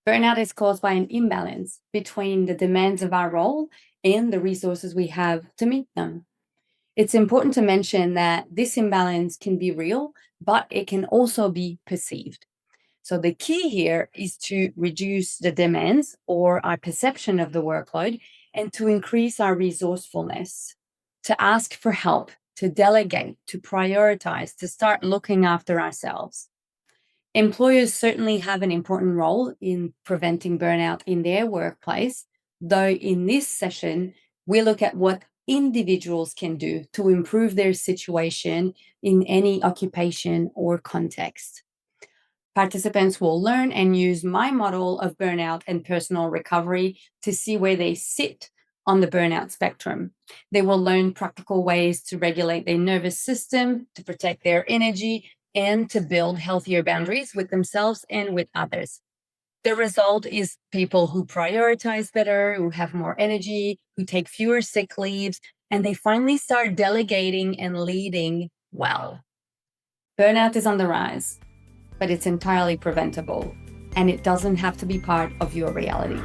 Burnout is caused by an imbalance between the demands of our role and the resources we have to meet them. It's important to mention that this imbalance can be real, but it can also be perceived. So the key here is to reduce the demands or our perception of the workload and to increase our resourcefulness, to ask for help, to delegate, to prioritize, to start looking after ourselves. Employers certainly have an important role in preventing burnout in their workplace, though in this session, we look at what individuals can do to improve their situation in any occupation or context. Participants will learn and use my model of burnout and personal recovery to see where they sit on the burnout spectrum. They will learn practical ways to regulate their nervous system, to protect their energy, and to build healthier boundaries with themselves and with others. The result is people who prioritize better, who have more energy, who take fewer sick leaves, and they finally start delegating and leading well. Burnout is on the rise, but it's entirely preventable, and it doesn't have to be part of your reality.